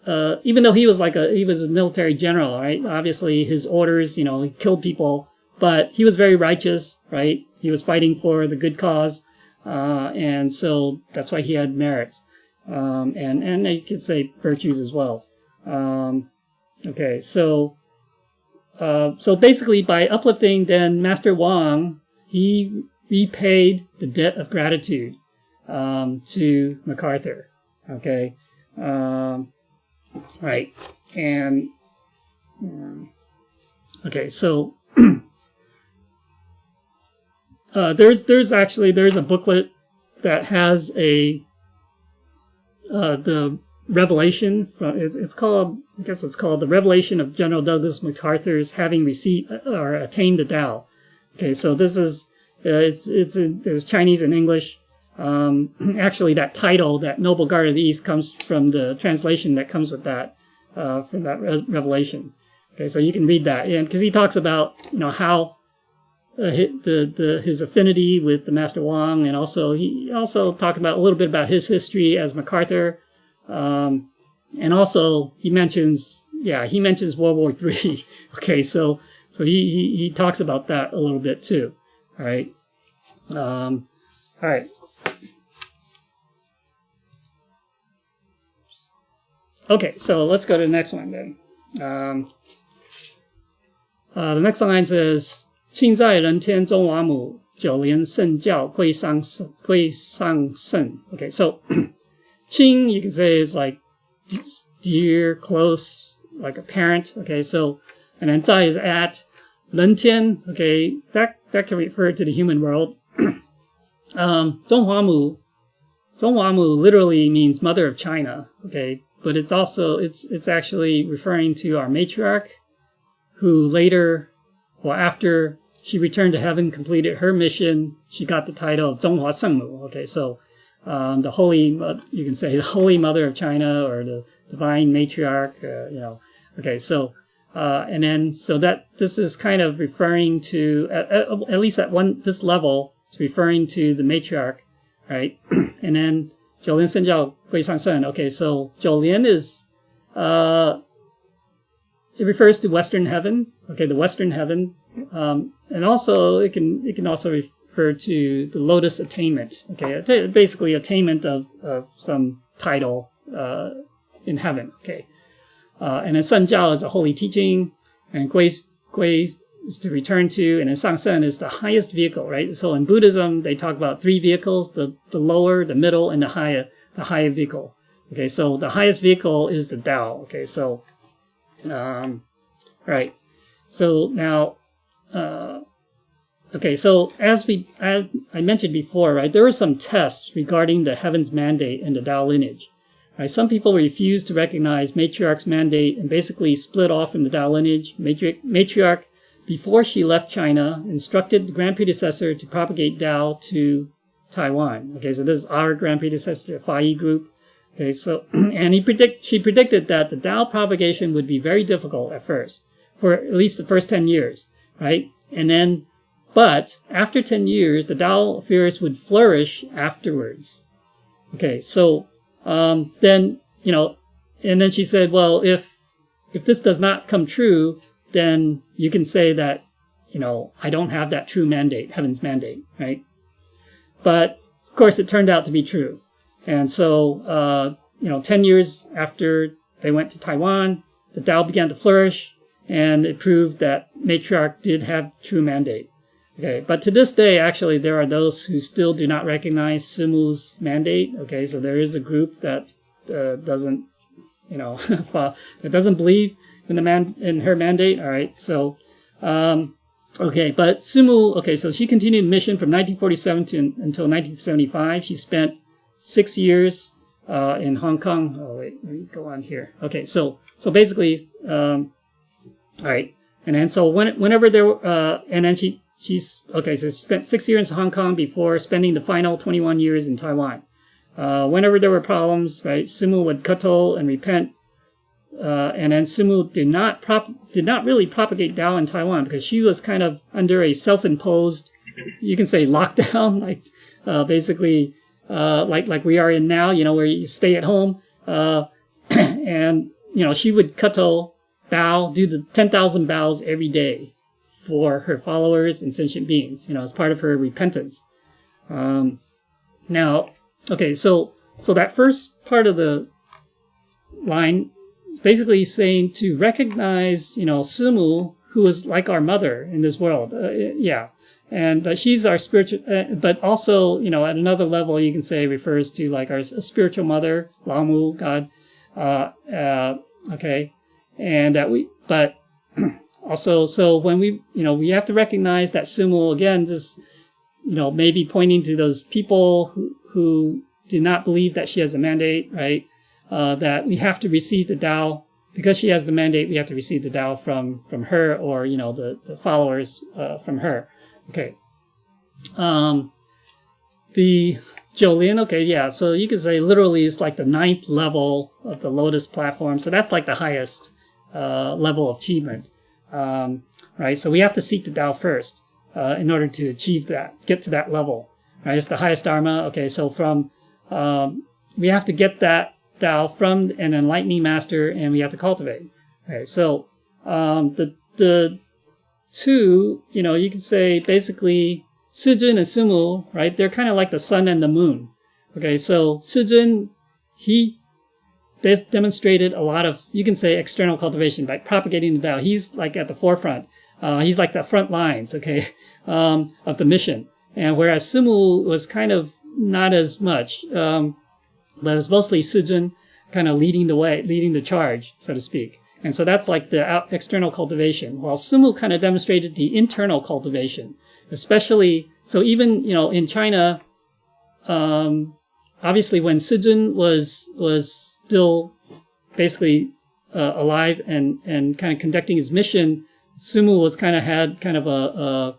even though he was a military general, right? Obviously his orders, he killed people, but he was very righteous, right? He was fighting for the good cause. And so that's why he had merits. And you could say virtues as well. Okay, so basically by uplifting then Master Wang, he repaid the debt of gratitude, to MacArthur. Okay. Right. And, okay, so, there's a booklet that has the revelation from, it's called The Revelation of General Douglas MacArthur's Having Received or Attained the Tao. Okay, so this is, there's Chinese and English. Actually that title, that Noble Guard of the East, comes from the translation that comes with that, from that revelation. Okay, so you can read that. And because he talks about, how, his affinity with the Master Wang, and he also talked about a little bit about his history as MacArthur, and also he mentions World War III. Okay, so he talks about that a little bit too. All right. All right. Okay, so let's go to the next one then. The next line says, 庆在人天中华母，九莲圣教归上圣。Okay, so 庆 you can say is like dear, close, like a parent. Okay, so, and then 在 is at, 人天, okay, that can refer to the human world. 中华母literally means mother of China. Okay, but it's actually referring to our matriarch, who later, after she returned to heaven, completed her mission, she got the title of 中华圣母. Okay, so the holy, you can say the holy mother of China, or the divine matriarch, Okay, so and then that this is kind of referring to at least at this level, it's referring to the matriarch, right? And then 九莲圣教归上圣. Okay, so 九莲 is it refers to Western heaven. Okay, the Western heaven, and also it can also refer to the lotus attainment. Okay, basically attainment of some title in heaven. Okay, and then 圣教 is a holy teaching, and 归 is to return to, and then 上圣 is the highest vehicle, right? So in Buddhism, they talk about 3 vehicles: the lower, the middle, and the higher vehicle. Okay, so the highest vehicle is the Tao. Okay, so right. So now, okay, so as I mentioned before, right, there were some tests regarding the heaven's mandate and the Tao lineage. Right, some people refused to recognize matriarch's mandate and basically split off from the Tao lineage. Matriarch, before she left China, instructed the grand predecessor to propagate Tao to Taiwan. Okay, so this is our grand predecessor, the Fa Yi group. Okay, so, and she predicted that the Tao propagation would be very difficult at first, for at least the first 10 years, right? And then, but after 10 years, the Tao affairs would flourish afterwards. Okay, so, then, and then she said, well, if this does not come true, then you can say that, I don't have that true mandate, heaven's mandate, right? But, of course, it turned out to be true. And so, 10 years after they went to Taiwan, the Tao began to flourish, and it proved that matriarch did have true mandate. Okay, but to this day, actually, there are those who still do not recognize Simu's mandate. Okay, so there is a group that doesn't, that doesn't believe in her mandate. All right, so okay, but Sumu. Okay, so she continued mission from 1947 until 1975. She spent 6 years in Hong Kong. Oh wait, let me go on here. Okay, so basically, all right, and then so whenever there, and then she's okay. So she spent 6 years in Hong Kong before spending the final 21 years in Taiwan. Whenever there were problems, right, Sumu would koto and repent, and then Sumu did not really propagate Tao in Taiwan because she was kind of under a self-imposed, you can say, lockdown, like basically like we are in now, where you stay at home, and she would koto, bow, do the 10,000 bows every day for her followers and sentient beings, as part of her repentance. Now. Okay, so that first part of the line is basically saying to recognize, Sumu, who is like our mother in this world. But she's our spiritual, but also, at another level, you can say refers to like our spiritual mother, Lamu, God. Okay, and that but also, so when we have to recognize that Sumu, again, just, maybe pointing to those people who do not believe that she has a mandate, right? That we have to receive the Tao. Because she has the mandate, we have to receive the Tao from her, or, the followers from her. Okay. The Jolin, okay, yeah, so you could say literally it's like the 9th level of the Lotus platform. So that's like the highest level of achievement. Right? So we have to seek the Tao first in order to achieve that, get to that level. Right, it's the highest Dharma. Okay, so from we have to get that Tao from an enlightening master, and we have to cultivate. Okay, so the two, you can say basically Sujun and Sumu, right? They're kind of like the sun and the moon. Okay, so Sujun, he demonstrated a lot of, you can say, external cultivation by propagating the Tao. He's like at the forefront. He's like the front lines, okay, of the mission. And whereas Sumu was kind of not as much, but it was mostly Sujun kind of leading the charge, so to speak. And so that's like the external cultivation, while Sumu kind of demonstrated the internal cultivation, especially, so even, in China, obviously when Sujun was still basically alive and kind of conducting his mission, Sumu was had kind of a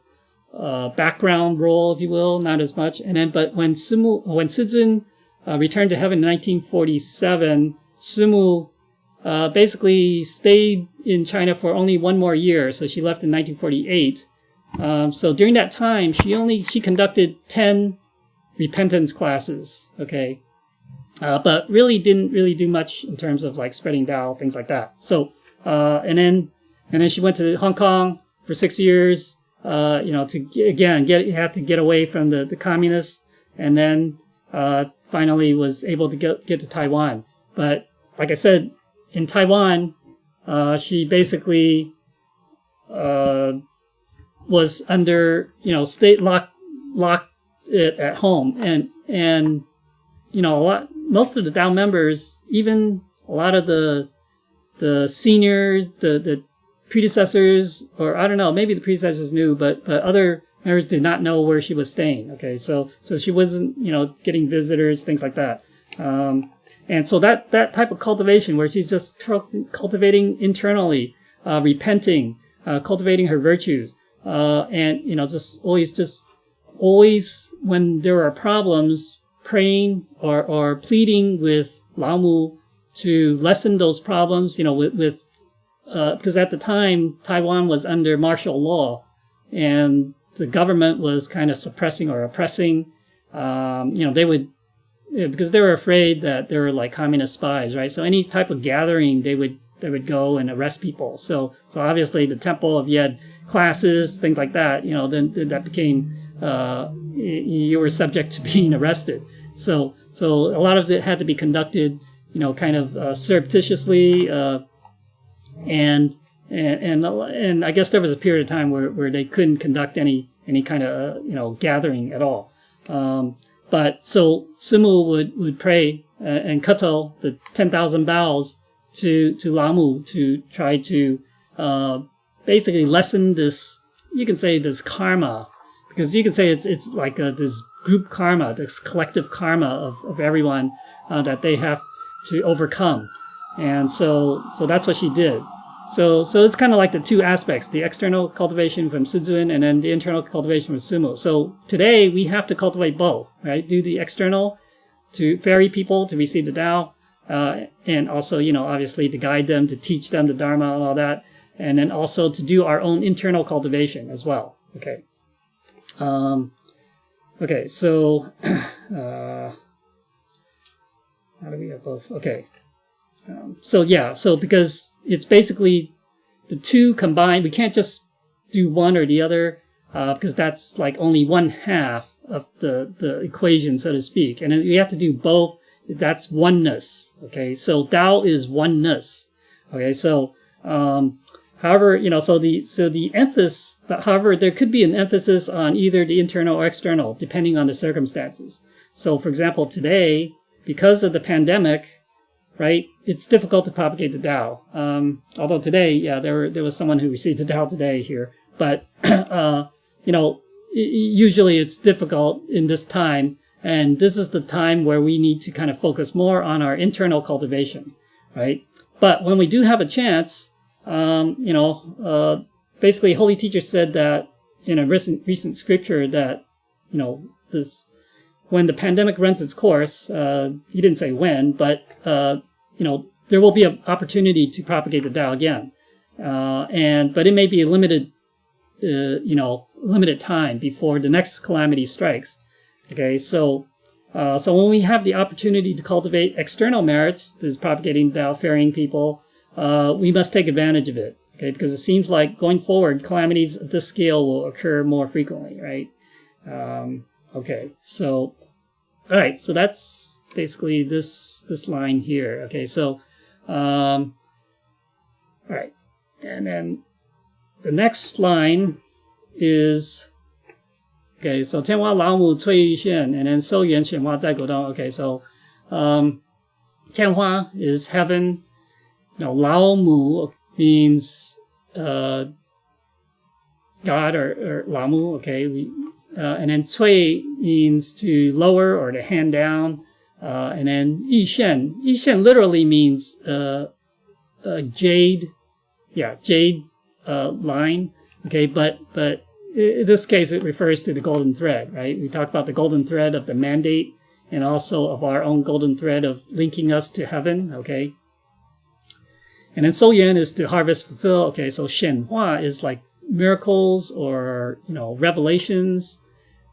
background role, if you will, not as much. And then, but when Sujun returned to heaven in 1947, Sumu basically stayed in China for only 1 more year. So she left in 1948. So during that time, she conducted 10 repentance classes. Okay, but really didn't really do much in terms of like spreading Tao, things like that. So and then she went to Hong Kong for 6 years. Had to get away from the communists, and then finally was able to get to Taiwan. But like I said, in Taiwan, she basically was under, state locked it at home, and most of the Tao members, even a lot of the seniors, the predecessors, or I don't know, maybe the predecessors knew, but other members did not know where she was staying. Okay, so she wasn't, getting visitors, things like that. And so that type of cultivation, where she's just cultivating internally, repenting, cultivating her virtues, and just always when there are problems, praying or pleading with Lamu to lessen those problems, with because at the time, Taiwan was under martial law, and the government was kind of suppressing or oppressing. They would, because they were afraid that there were like communist spies, right? So any type of gathering, they would go and arrest people. So obviously the temple, if you had classes, things like that, then that became, you were subject to being arrested. So a lot of it had to be conducted, kind of surreptitiously, and I guess there was a period of time where they couldn't conduct any kind of gathering at all. But so Sumu would pray and koto the 10,000 bows to Lao Mu to try to basically lessen this, you can say this karma, because you can say it's like this group karma, this collective karma of everyone that they have to overcome. And so that's what she did. So it's kind of like the two aspects, the external cultivation from Suzun and then the internal cultivation from Sumo. So today we have to cultivate both, right? Do the external to ferry people to receive the Tao, and also, obviously to guide them, to teach them the Dharma and all that, and then also to do our own internal cultivation as well. Okay. Okay, so how do we have both? Okay. So because it's basically the two combined, we can't just do one or the other, because that's like only one half of the equation, so to speak. And we have to do both. That's oneness. Okay, so Tao is oneness. Okay, so however, so the emphasis, however, there could be an emphasis on either the internal or external, depending on the circumstances. So, for example, today, because of the pandemic, right, it's difficult to propagate the Tao. Although today, there was someone who received the Tao today here, but usually it's difficult in this time, and this is the time where we need to kind of focus more on our internal cultivation, right? But when we do have a chance, basically, Holy Teacher said that in a recent scripture that, this, when the pandemic runs its course, he didn't say when, but there will be an opportunity to propagate the Tao again, but it may be a limited time before the next calamity strikes. Okay, so when we have the opportunity to cultivate external merits, this is propagating Tao, ferrying people, we must take advantage of it. Okay, because it seems like going forward, calamities of this scale will occur more frequently, right? Okay, so all right, so that's basically this line here. Okay, so all right, and then the next line is, okay, so 天花老母翠玉线, and then 收元显化在果洞. Okay, so 天花 is heaven. Lao Mu means God or Lao Mu. Okay, and then Cui means to lower or to hand down. And then Yi Shen literally means jade. Yeah, jade line. Okay, but in this case it refers to the golden thread, right? We talked about the golden thread of the mandate and also of our own golden thread of linking us to heaven. Okay. And then Sou Yuan is to harvest, fulfill. Okay, so Shen Hua is like miracles or revelations.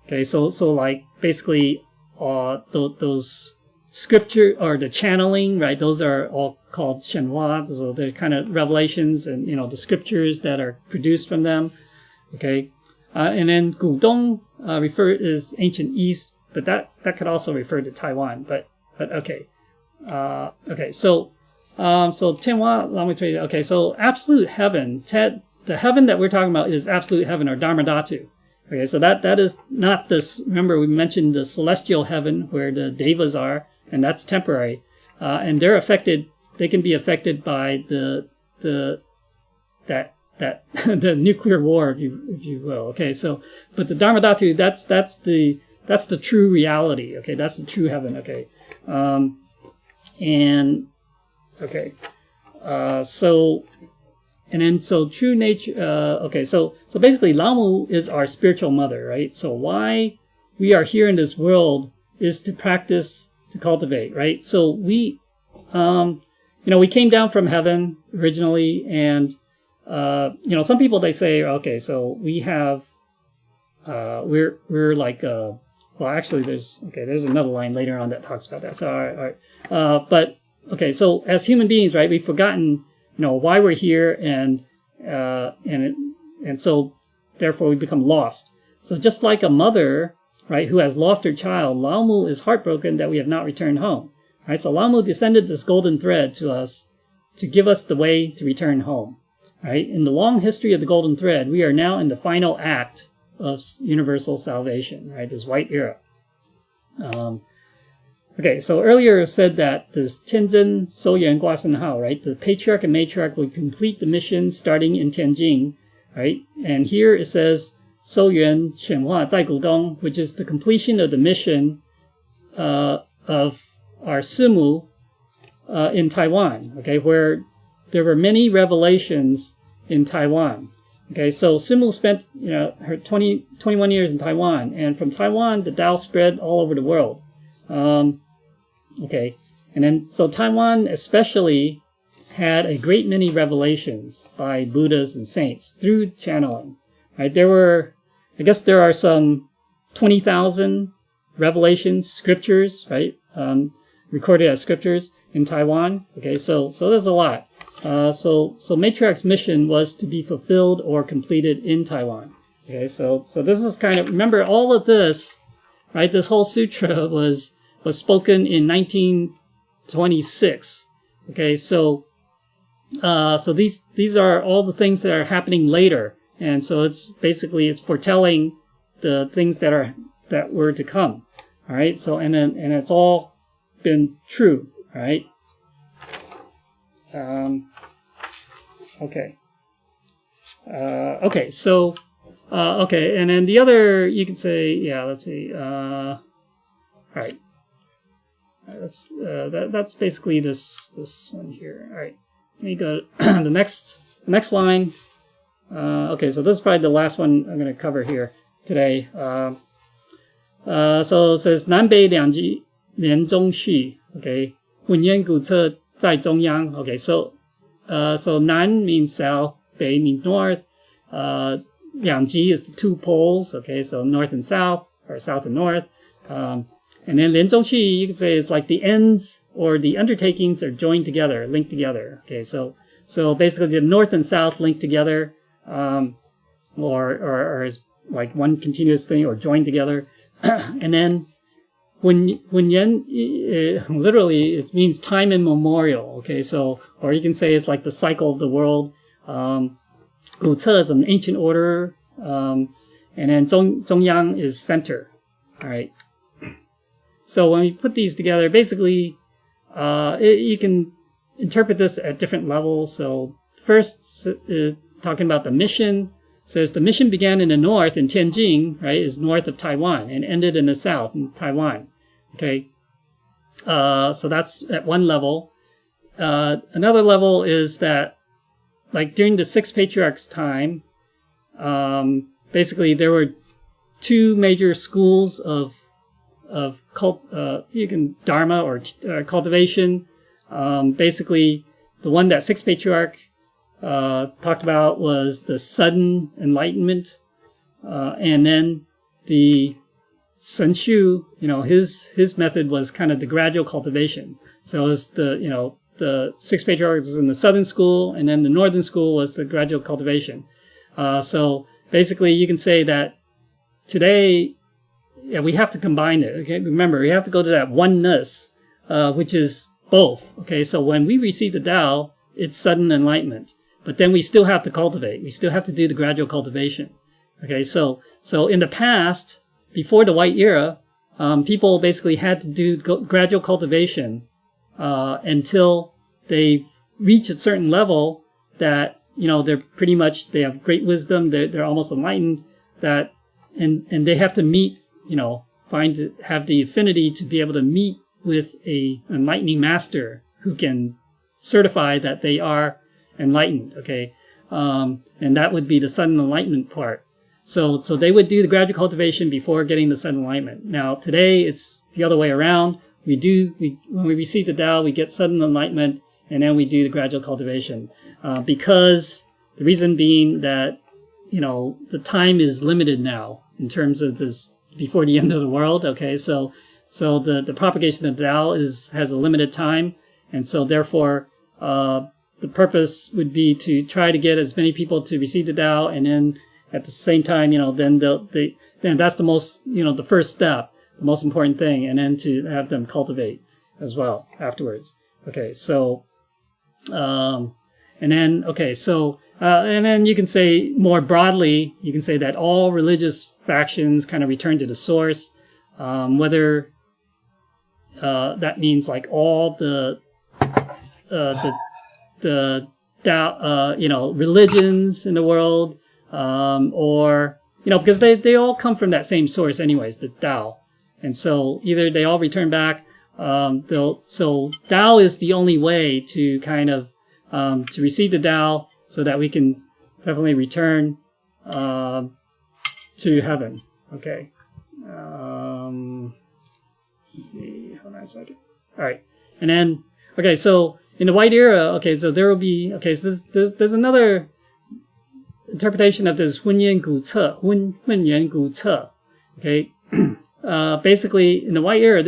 Okay, so like basically those scripture or the channeling, right? Those are all called Shen Hua. So they're kind of revelations and the scriptures that are produced from them. Okay, and then Gudong is ancient East, but that could also refer to Taiwan. But okay, okay, so. So Tianhua Lao Maitreya. Okay, so absolute heaven. The heaven that we're talking about is absolute heaven or Dharmadhatu. Okay, so that is not this. Remember, we mentioned the celestial heaven where the devas are, and that's temporary, and they're affected. They can be affected by the nuclear war, if you will. Okay, so but the Dharmadhatu, that's the true reality. Okay, that's the true heaven. Okay, and. Okay, so true nature, okay, so basically Lao Mu is our spiritual mother, right? So why we are here in this world is to practice, to cultivate, right? So we came down from heaven originally, and, some people, they say, okay, so we have, we're like, well, actually there's another line later on that talks about that, so all right. But, okay, so as human beings, right, we've forgotten, why we're here, and so therefore we become lost. So just like a mother, right, who has lost her child, Lao Mu is heartbroken that we have not returned home. Right, so Lao Mu descended this golden thread to us to give us the way to return home. Right, in the long history of the golden thread, we are now in the final act of universal salvation. Right, this white era. Okay, so earlier it said that this Tianzhen Souyuan Guasen Hao, right? The patriarch and matriarch would complete the mission starting in Tianjin, right? And here it says Souyuan Shenhua Zai Gudong, which is the completion of the mission of our Simu in Taiwan, okay, where there were many revelations in Taiwan. Okay, so Simu spent her 21 years in Taiwan, and from Taiwan the Tao spread all over the world. Okay, and then so Taiwan especially had a great many revelations by Buddhas and saints through channeling. Right, I guess there are some 20,000 revelations, scriptures, right, recorded as scriptures in Taiwan. Okay, so there's a lot. So Matriarch's mission was to be fulfilled or completed in Taiwan. Okay, so this is kind of, remember all of this, right? This whole sutra was spoken in 1926. Okay, so these are all the things that are happening later, and so it's foretelling the things that were to come. All right, so and it's all been true. All right. Okay. Okay. So okay, and then the other you can say, yeah. Let's see. All right. That's basically this one here. All right. Let me go to the next line. Okay, so this is probably the last one I'm going to cover here today. So it says 南北两极连中续. Okay, 混元古册在中央. Okay, so 南 means south, 北 means north. 两极 is the two poles. Okay, so north and south, or south and north. And then 连中续, you can say it's like the ends or the undertakings are joined together, linked together. Okay, so basically the north and south linked together, or like one continuous thing, or joined together. And then when yen, literally it means time immemorial. Okay, so, or you can say it's like the cycle of the world. Gu Ce is an ancient order, and then Zhongyang is center. All right. So when we put these together, basically, you can interpret this at different levels. So first, talking about the mission, says the mission began in the north in Tianjin, right, is north of Taiwan, and ended in the south in Taiwan. Okay, so that's at one level. Another level is that, like during the Six Patriarchs' time, basically there were two major schools of dharma or cultivation. Basically, the one that Sixth Patriarch talked about was the sudden enlightenment, and then the Sun Shu, his method was kind of the gradual cultivation. So it was the Sixth Patriarch was in the southern school, and then the northern school was the gradual cultivation. So basically, you can say that today, yeah, we have to combine it. Okay, remember, we have to go to that oneness, which is both. Okay, so when we receive the Tao, it's sudden enlightenment, but then we still have to cultivate. We still have to do the gradual cultivation. Okay, so in the past, before the White Era, people basically had to do gradual cultivation until they reach a certain level that they have great wisdom. They're almost enlightened. And they have to meet. Have the affinity to be able to meet with a enlightening master who can certify that they are enlightened. Okay, and that would be the sudden enlightenment part. So they would do the gradual cultivation before getting the sudden enlightenment. Now today it's the other way around. When we receive the Tao, we get sudden enlightenment, and then we do the gradual cultivation. Because the reason being that the time is limited now in terms of this. Before the end of the world, okay, so the propagation of the Tao has a limited time, and so therefore the purpose would be to try to get as many people to receive the Tao, and then at the same time, then that's the most, the first step, the most important thing, and then to have them cultivate as well afterwards. Okay, so and then you can say more broadly, you can say that all religious factions kind of return to the source, whether that means like all the Tao, religions in the world, or, because they all come from that same source anyways, the Tao. And so either they all return back, so Tao is the only way to kind of, to receive the Tao so that we can definitely return, to heaven. Okay. Let's see, hold on a second. All right. And then, okay, so in the white era, okay, so there will be, okay, so there's another interpretation of this Hunyuan Gu Ce. Okay. Basically, in the white era,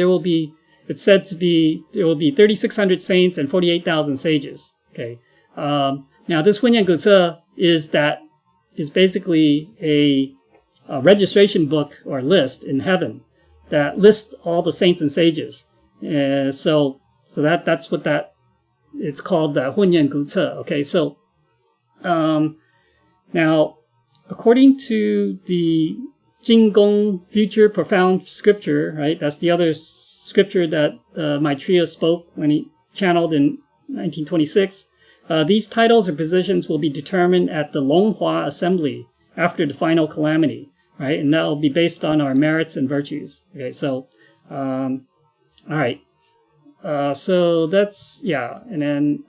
it's said to be, there will be 3,600 saints and 48,000 sages. Okay. Now this Hunyuan Gu Ce is basically a registration book or list in heaven that lists all the saints and sages. So that's what it's called the Hunyuan Gu Ce. Okay, so now according to the Jingong Future Profound Scripture, right? That's the other scripture that Maitreya spoke when he channeled in 1926. These titles or positions will be determined at the Longhua Assembly after the final calamity, right? And that will be based on our merits and virtues. Okay, so all right. So that's, yeah. And then,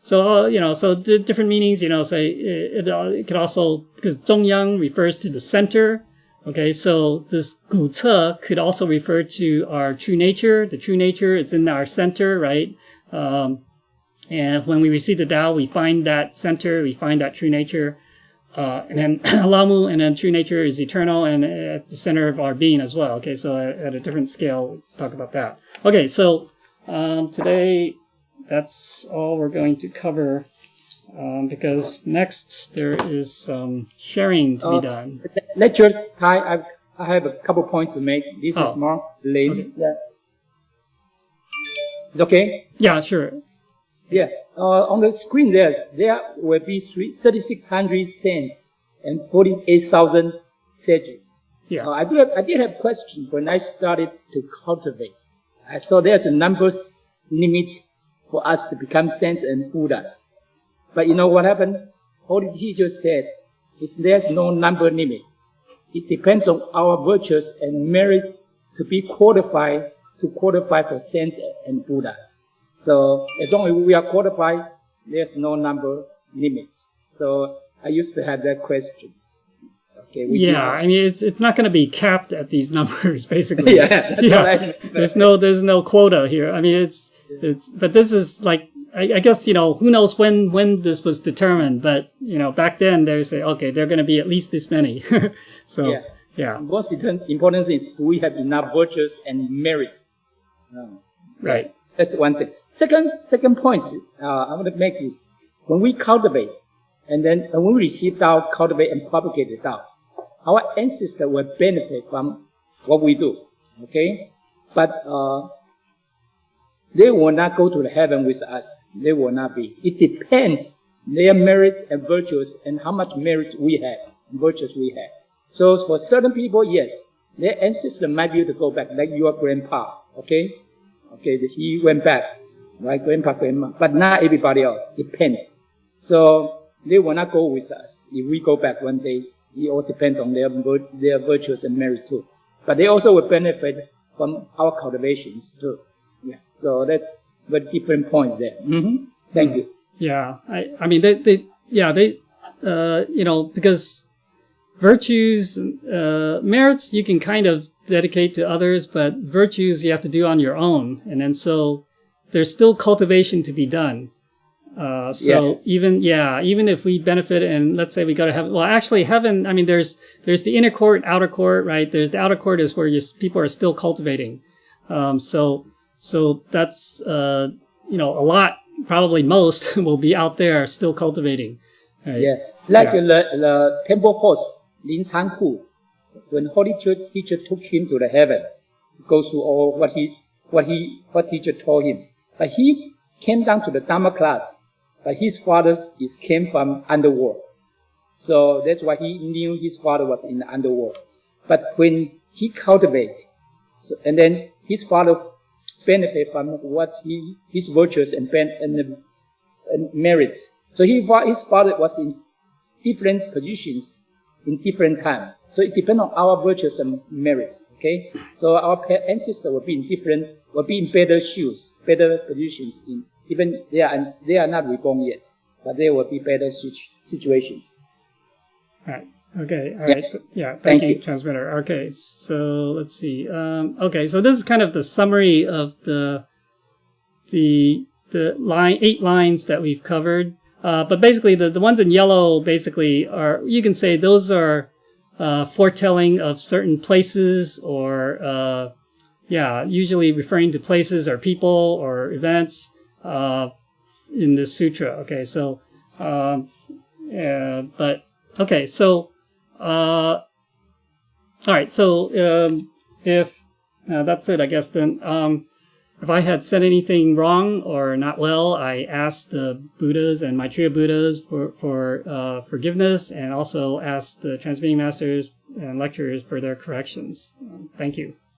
so the different meanings, say it could also, because Zhongyang refers to the center. Okay. So this Gu Ce could also refer to our true nature. The true nature, it's in our center, right? And when we receive the Tao, we find that center, we find that true nature. And then Lamu, and then true nature is eternal and at the center of our being as well. Okay, so at a different scale, we'll talk about that. Okay, so today that's all we're going to cover because next there is some sharing to be done. Lecture time, I have a couple points to make. This is more late. Okay. Yeah. It's okay? Yeah, sure. Yeah, on the screen there will be 3,600 saints and 48,000 sages. Yeah. I did have questions when I started to cultivate. I saw there's a number limit for us to become saints and Buddhas. But you know what happened? Holy Teacher said, there's no number limit. It depends on our virtues and merit to be qualified for saints and Buddhas. So as long as we are qualified, there's no number limits. So I used to have that question. Okay. I mean, it's not going to be capped at these numbers, basically. That's what there's no quota here. I mean, but this is like, I guess, who knows when this was determined, but, back then they say, okay, there are going to be at least this many. So, yeah. Most important is, do we have enough virtues and merits? Right. That's one thing. Second point I want to make is when we cultivate and then when we receive Tao, cultivate and propagate the Tao, our ancestors will benefit from what we do. Okay? But they will not go to the heaven with us. They will not be. It depends their merits and virtues and how much merits we have and virtues we have. So for certain people, yes, their ancestors might be able to go back, like your grandpa. Okay? Okay, he went back, right? Grandpa, grandma, but not everybody else. Depends. So they will not go with us. If we go back one day, it all depends on their virtues and merits too. But they also will benefit from our cultivations too. Yeah. So that's very different points there. Mm-hmm. Thank you. Yeah. I mean, because virtues, merits, you can kind of dedicate to others, but virtues you have to do on your own. And then so there's still cultivation to be done. Even if we benefit and let's say we go to heaven, well, actually heaven, I mean, there's the inner court, outer court, right? There's the outer court is where people are still cultivating. So that's, a lot, probably most will be out there still cultivating. Right? Yeah. The temple host, Lin Changhu, when Holy Teacher took him to the heaven, goes through all what teacher told him. But he came down to the Dharma class, but his father came from underworld. So that's why he knew his father was in the underworld. But when he cultivated, and then his father benefit from what his virtues and merits. So his father was in different positions in different time. So it depends on our virtues and merits. Okay, so our ancestors will be in better shoes, better positions. Even they are not reborn yet, but they will be better situations. All right. Okay. All right. Yeah. Thank you, transmitter. Okay. So let's see. Okay. So this is kind of the summary of the 8 lines that we've covered. But basically, the ones in yellow basically are, you can say those are foretelling of certain places, or usually referring to places or people or events in this sutra. Okay. So, all right. So if that's it, I guess then. If I had said anything wrong or not well, I asked the Buddhas and Maitreya Buddhas for forgiveness, and also asked the transmitting masters and lecturers for their corrections. Thank you.